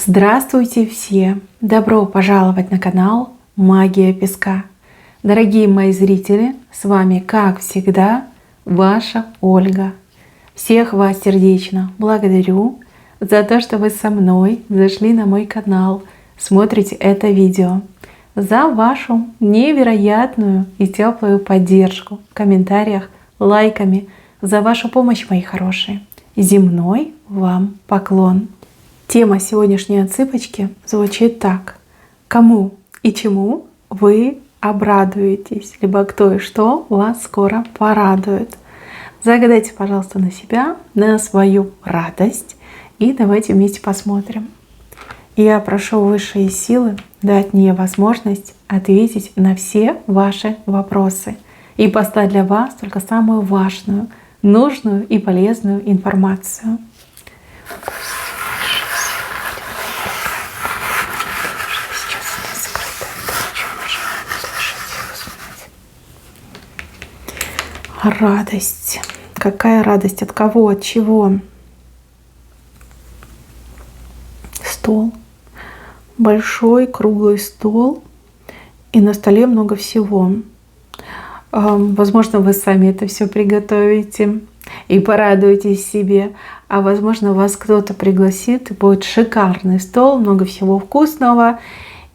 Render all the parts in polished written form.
Здравствуйте все! Добро пожаловать на канал Магия Песка. Дорогие мои зрители, с вами, как всегда, ваша Ольга. Всех вас сердечно благодарю за то, что вы со мной зашли на мой канал, смотрите это видео, за вашу невероятную и теплую поддержку в комментариях, лайками, за вашу помощь, мои хорошие. Земной вам поклон! Тема сегодняшней отсыпочки звучит так. Кому и чему вы обрадуетесь? Либо кто и что вас скоро порадует? Загадайте, пожалуйста, на себя, на свою радость. И давайте вместе посмотрим. Я прошу высшие силы дать мне возможность ответить на все ваши вопросы и поставить для вас только самую важную, нужную и полезную информацию. Радость. Какая радость? От кого? От чего? Стол. Большой круглый стол. И на столе много всего. Возможно, вы сами это все приготовите и порадуетесь себе. А возможно, вас кто-то пригласит, и будет шикарный стол, много всего вкусного.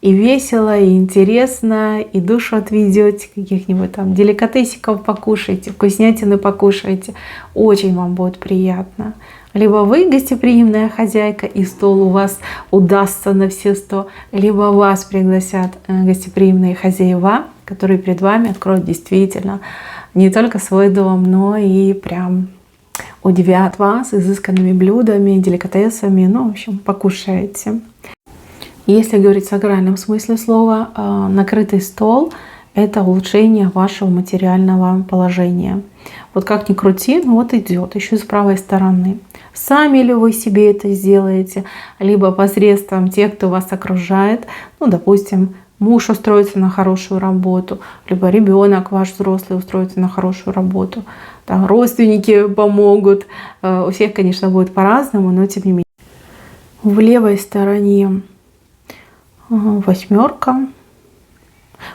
И весело, и интересно, и душу отведете, каких-нибудь там деликатесиков покушаете, вкуснятины покушаете. Очень вам будет приятно. Либо вы гостеприимная хозяйка, и стол у вас удастся на все 100, либо вас пригласят гостеприимные хозяева, которые перед вами откроют действительно не только свой дом, но и прям удивят вас изысканными блюдами, деликатесами. Ну, в общем, покушаете. Если говорить в сакральном смысле слова, накрытый стол — это улучшение вашего материального положения. Вот как ни крути, ну вот идет, еще и с правой стороны. Сами ли вы себе это сделаете, либо посредством тех, кто вас окружает, ну, допустим, муж устроится на хорошую работу, либо ребенок ваш взрослый устроится на хорошую работу, там, родственники помогут. У всех, конечно, будет по-разному, но тем не менее. В левой стороне восьмерка.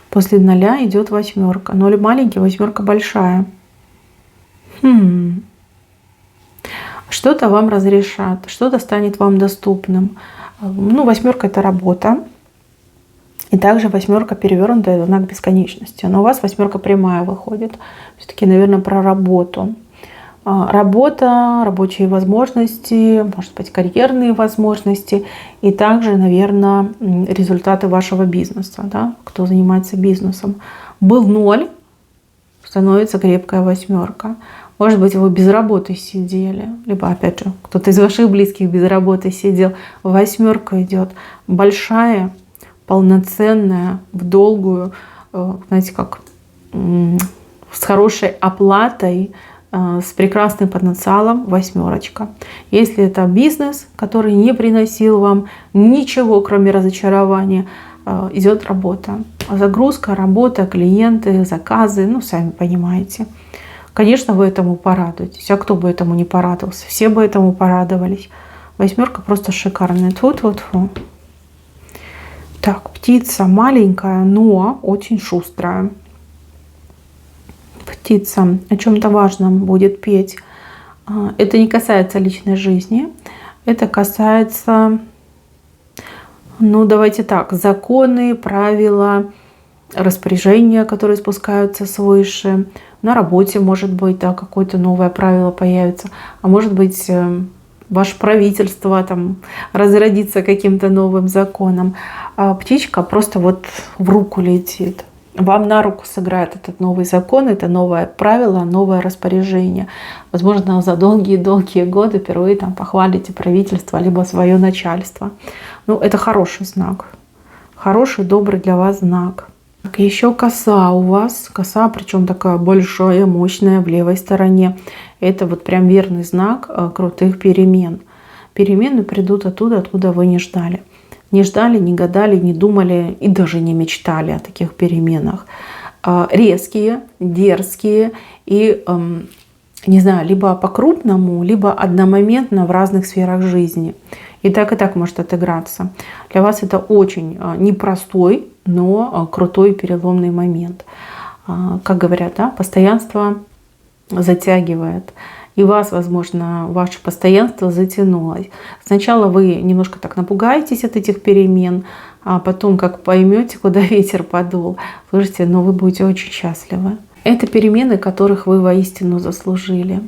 После 0 идет восьмерка. 0 маленький, восьмерка большая. Что-то вам разрешат, что-то станет вам доступным. Ну, восьмерка — это работа. И также восьмерка перевернутая — это знак бесконечности. Но у вас восьмерка прямая выходит. Все-таки, наверное, про работу. Работа, рабочие возможности, может быть, карьерные возможности и также, наверное, результаты вашего бизнеса, да? Кто занимается бизнесом. Был 0, становится крепкая восьмерка. Может быть, вы без работы сидели, либо, опять же, кто-то из ваших близких без работы сидел. Восьмерка идет большая, полноценная, в долгую, знаете, как с хорошей оплатой, с прекрасным потенциалом восьмерочка. Если это бизнес, который не приносил вам ничего, кроме разочарования, идет работа. Загрузка, работа, клиенты, заказы, ну, сами понимаете. Конечно, вы этому порадуетесь. А кто бы этому не порадовался? Все бы этому порадовались. Восьмерка просто шикарная. Тьфу-тьфу-тьфу. Так, птица маленькая, но очень шустрая. Птица о чем-то важном будет петь. Это не касается личной жизни. Это касается, ну давайте так, законы, правила, распоряжения, которые спускаются свыше. На работе, может быть, да, какое-то новое правило появится. А может быть, ваше правительство там разродится каким-то новым законом. А птичка просто вот в руку летит. Вам на руку сыграет этот новый закон, это новое правило, новое распоряжение. Возможно, за долгие-долгие годы впервые там похвалите правительство, либо свое начальство. Ну, это хороший знак. Хороший, добрый для вас знак. Еще коса у вас. Коса, причем такая большая, мощная в левой стороне. Это вот прям верный знак крутых перемен. Перемены придут оттуда, откуда вы не ждали. Не ждали, не гадали, не думали и даже не мечтали о таких переменах. Резкие, дерзкие и, не знаю, либо по-крупному, либо одномоментно в разных сферах жизни. И так может отыграться. Для вас это очень непростой, но крутой переломный момент. Как говорят, да, постоянство затягивает. И вас, возможно, ваше постоянство затянулось. Сначала вы немножко так напугаетесь от этих перемен, а потом, как поймете, куда ветер подул, слышите, но вы будете очень счастливы. Это перемены, которых вы воистину заслужили.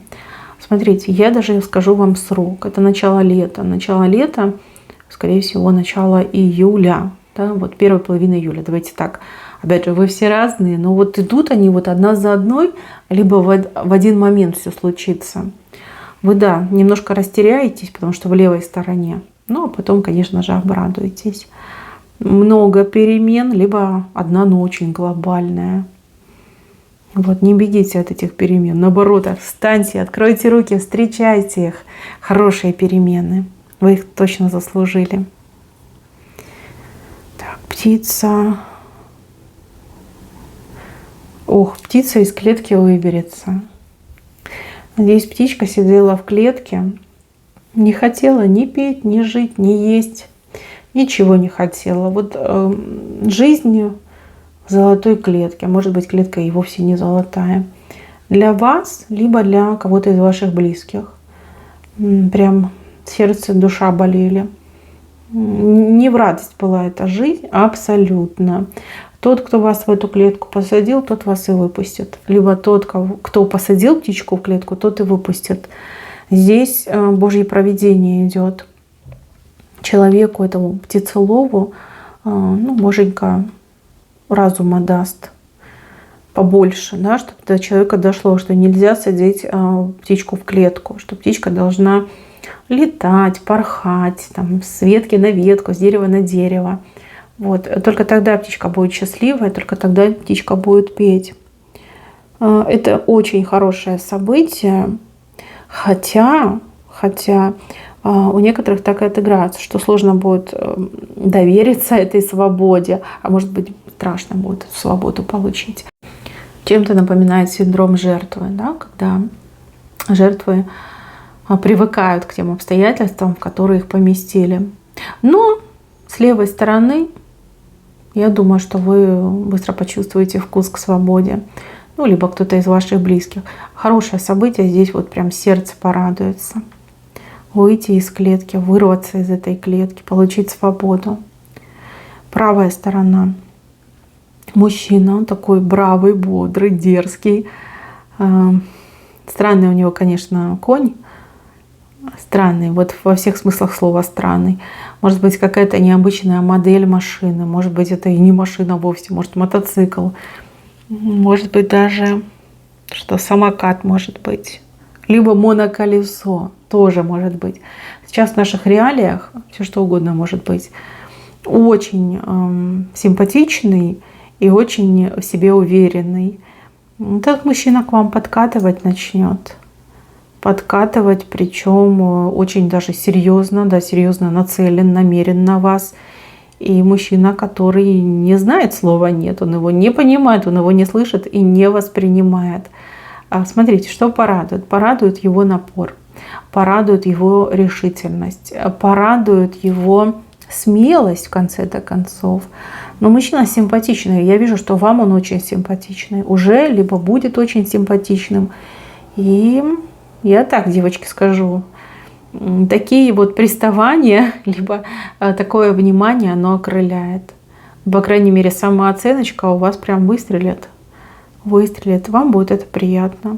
Смотрите, я даже скажу вам срок. Это начало лета. Начало лета, скорее всего, начало июля. Да, вот первая половина июля. Давайте так. Опять же, вы все разные, но вот идут они вот одна за одной, либо в один момент все случится. Вы, да, немножко растеряетесь, потому что в левой стороне. Ну, а потом, конечно же, обрадуетесь. Много перемен, либо одна, но очень глобальная. Вот, не бегите от этих перемен. Наоборот, встаньте, откройте руки, встречайте их. Хорошие перемены. Вы их точно заслужили. Так, птица. Ох, птица из клетки выберется. Надеюсь, птичка сидела в клетке, не хотела ни петь, ни жить, ни есть. Ничего не хотела. Вот жизнь в золотой клетке. Может быть, клетка и вовсе не золотая. Для вас, либо для кого-то из ваших близких. Прям сердце, душа болели. Не в радость была эта жизнь, абсолютно. Тот, кто вас в эту клетку посадил, тот вас и выпустит. Либо тот, кто посадил птичку в клетку, тот и выпустит. Здесь Божье провидение идет. Человеку, этому птицелову, ну, боженька разума даст побольше, да, чтобы до человека дошло, что нельзя садить птичку в клетку, что птичка должна летать, порхать, там, с ветки на ветку, с дерева на дерево. Вот. Только тогда птичка будет счастливая, только тогда птичка будет петь. Это очень хорошее событие, хотя у некоторых так и отыграется, что сложно будет довериться этой свободе, а может быть страшно будет эту свободу получить. Чем-то напоминает синдром жертвы, да, когда жертвы привыкают к тем обстоятельствам, в которые их поместили. Но с левой стороны, я думаю, что вы быстро почувствуете вкус к свободе. Ну, либо кто-то из ваших близких. Хорошее событие, здесь вот прям сердце порадуется. Выйти из клетки, вырваться из этой клетки, получить свободу. Правая сторона. Мужчина, он такой бравый, бодрый, дерзкий. Странный у него, конечно, конь. Странный, вот во всех смыслах слова странный. Может быть, какая-то необычная модель машины. Может быть, это и не машина вовсе. Может, мотоцикл. Может быть, даже что самокат может быть. Либо моноколесо тоже может быть. Сейчас в наших реалиях все что угодно может быть. Очень симпатичный и очень в себе уверенный. Этот мужчина к вам подкатывать начнет. Подкатывать, причем очень даже серьезно, да, серьезно нацелен, намерен на вас. И мужчина, который не знает слова «нет», он его не понимает, он его не слышит и не воспринимает. Смотрите, что порадует? Порадует его напор, порадует его решительность, порадует его смелость в конце-то концов. Но мужчина симпатичный, я вижу, что вам он очень симпатичный, уже либо будет очень симпатичным. И я так, девочки, скажу, такие вот приставания, либо такое внимание, оно окрыляет. По крайней мере, самооценочка у вас прям выстрелит. Вам будет это приятно.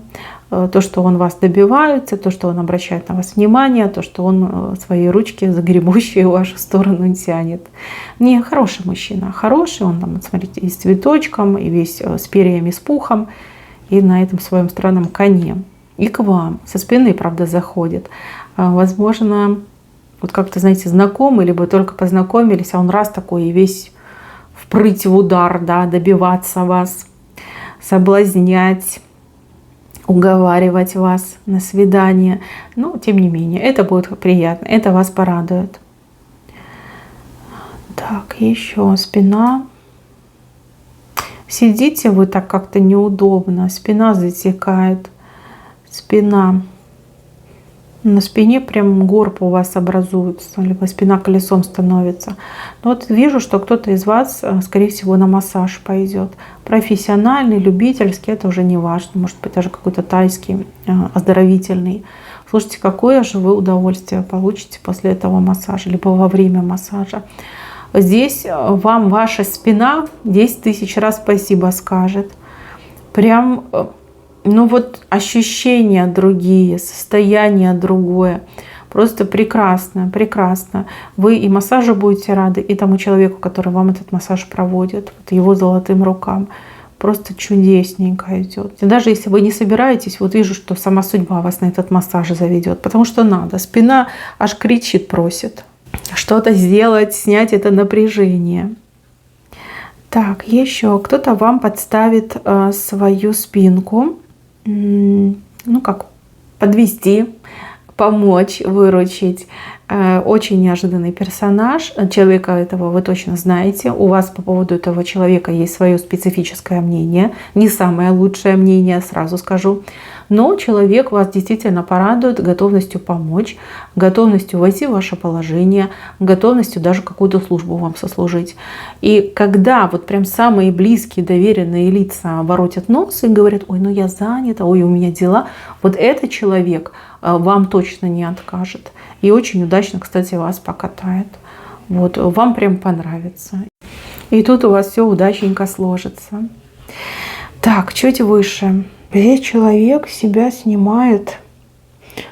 То, что он вас добивается, то, что он обращает на вас внимание, то, что он свои ручки загребущие в вашу сторону тянет. Не, хороший мужчина. Хороший, он там, смотрите, и с цветочком, и весь с перьями, с пухом, и на этом своем странном коне. И к вам. Со спины, правда, заходит. Возможно, вот как-то, знаете, знакомый, либо только познакомились, а он раз такой и весь впрыть в удар, да, добиваться вас, соблазнять, уговаривать вас на свидание. Но, тем не менее, это будет приятно, это вас порадует. Так, еще спина. Сидите вы так как-то неудобно, спина затекает. Спина. На спине прям горб у вас образуется, либо спина колесом становится. Но вот вижу, что кто-то из вас, скорее всего, на массаж пойдет. Профессиональный, любительский, это уже не важно. Может быть, даже какой-то тайский, оздоровительный. Слушайте, какое же вы удовольствие получите после этого массажа, либо во время массажа. Здесь вам ваша спина 10 тысяч раз спасибо скажет. Прям, ну вот ощущения другие, состояние другое. Просто прекрасно, прекрасно. Вы и массажу будете рады, и тому человеку, который вам этот массаж проводит, вот его золотым рукам. Просто чудесненько идет. И даже если вы не собираетесь, вот вижу, что сама судьба вас на этот массаж заведет, потому что надо. Спина аж кричит, просит что-то сделать, снять это напряжение. Так, еще кто-то вам подставит свою спинку, ну как, подвести, помочь, выручить. Очень неожиданный персонаж. Человека этого вы точно знаете. У вас по поводу этого человека есть свое специфическое мнение. Не самое лучшее мнение, сразу скажу. Но человек вас действительно порадует готовностью помочь, готовностью войти в ваше положение, готовностью даже какую-то службу вам сослужить. И когда вот прям самые близкие, доверенные лица воротят нос и говорят: ой, ну я занята, ой, у меня дела, вот этот человек вам точно не откажет. И очень удачно, кстати, вас покатает. Вот, вам прям понравится. И тут у вас все удачненько сложится. Так, чуть выше. Здесь человек себя снимает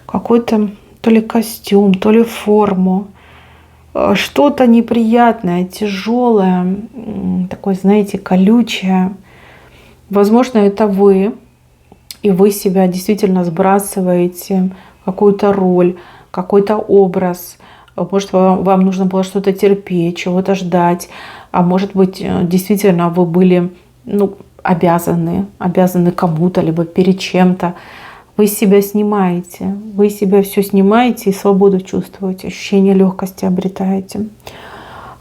какой-то то ли костюм, то ли форму. Что-то неприятное, тяжелое, такое, знаете, колючее. Возможно, это вы. И вы себя действительно сбрасываете в какую-то роль, какой-то образ. Может, вам нужно было что-то терпеть, чего-то ждать. А может быть, действительно, вы были, обязаны кому-то, либо перед чем-то. Вы себя снимаете, вы себя все снимаете и свободу чувствуете, ощущение легкости обретаете.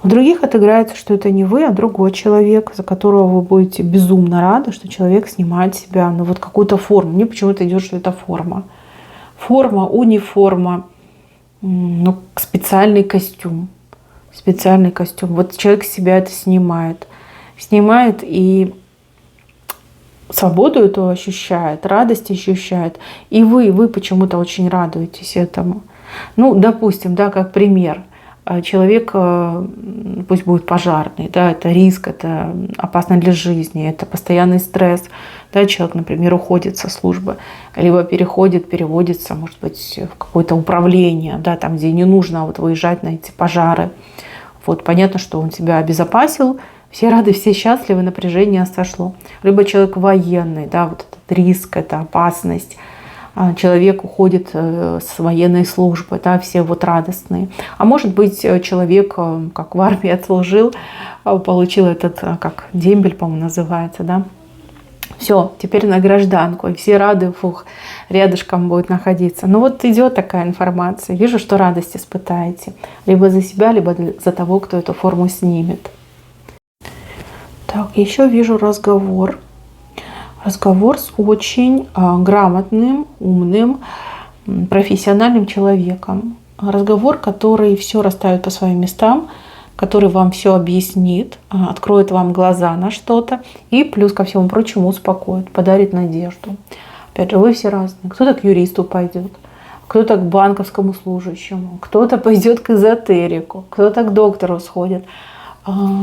У других отыграется, что это не вы, а другой человек, за которого вы будете безумно рады, что человек снимает себя, вот какую-то форму. Мне почему-то идет, что это форма. Форма, униформа, специальный костюм. Специальный костюм. Вот человек себя это снимает. Снимает и свободу эту ощущает, радость ощущает. И вы почему-то очень радуетесь этому. Допустим, как пример. Человек, пусть будет пожарный, это риск, это опасно для жизни, это постоянный стресс. Человек, например, уходит со службы, либо переводится, может быть, в какое-то управление, там, где не нужно выезжать на эти пожары. Понятно, что он себя обезопасил, все рады, все счастливы, напряжение сошло. Либо человек военный, этот риск, это опасность. Человек уходит с военной службы, все радостные. А может быть, человек, как в армии отслужил, получил этот, как дембель, по-моему, называется, Все, теперь на гражданку, и все рады, рядышком будет находиться. Идет такая информация. Вижу, что радость испытаете. Либо за себя, либо за того, кто эту форму снимет. Так, еще вижу разговор. Разговор с очень грамотным, умным, профессиональным человеком. Разговор, который все расставит по своим местам, который вам все объяснит, откроет вам глаза на что-то и плюс ко всему прочему успокоит, подарит надежду. Опять же, вы все разные. Кто-то к юристу пойдет, кто-то к банковскому служащему, кто-то пойдет к эзотерику, кто-то к доктору сходит.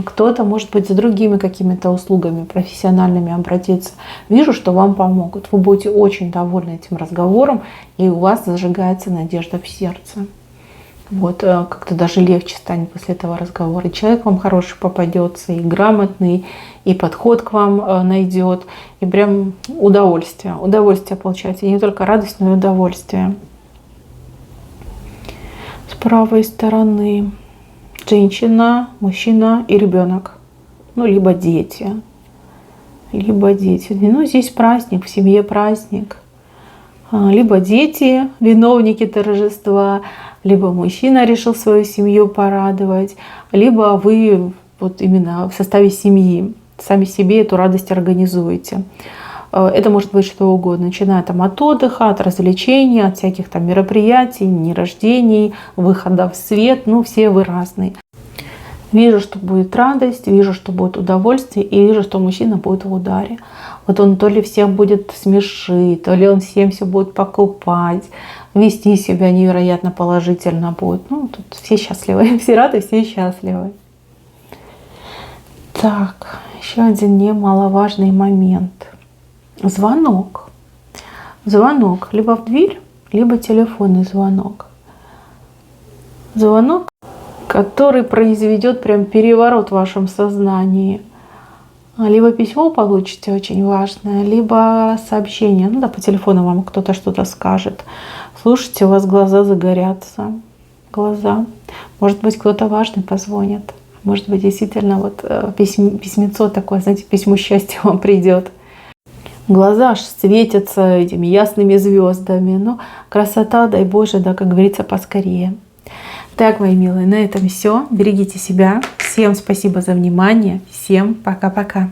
Кто-то, может быть, за другими какими-то услугами профессиональными обратиться. Вижу, что вам помогут. Вы будете очень довольны этим разговором, и у вас зажигается надежда в сердце. Как-то даже легче станет после этого разговора. И человек вам хороший попадется, и грамотный, и подход к вам найдет, и прям удовольствие получаете. И не только радость, но и удовольствие. С правой стороны женщина, мужчина и ребенок. Либо дети. Здесь праздник, в семье праздник. Либо дети, виновники торжества, либо мужчина решил свою семью порадовать, либо вы именно в составе семьи сами себе эту радость организуете. Это может быть что угодно, начиная там от отдыха, от развлечений, от всяких там мероприятий, дней рождений, выхода в свет. Ну, все вы разные. Вижу, что будет радость, вижу, что будет удовольствие, и вижу, что мужчина будет в ударе. Вот он то ли всех будет смешить, то ли он всем все будет покупать, вести себя невероятно положительно будет. Ну, тут все счастливы, все рады, все счастливы. Так, еще один немаловажный момент. Звонок. Звонок либо в дверь, либо телефонный звонок. Звонок, который произведет прям переворот в вашем сознании. Либо письмо получите очень важное, либо сообщение. Ну да, по телефону вам кто-то что-то скажет. Слушайте, у вас глаза загорятся. Глаза. Может быть, кто-то важный позвонит. Может быть, действительно вот письмецо такое, знаете, письмо счастья вам придет. Глаза аж светятся этими ясными звездами. Ну, красота, дай Боже, да, как говорится, поскорее. Так, мои милые, на этом все. Берегите себя. Всем спасибо за внимание. Всем пока-пока.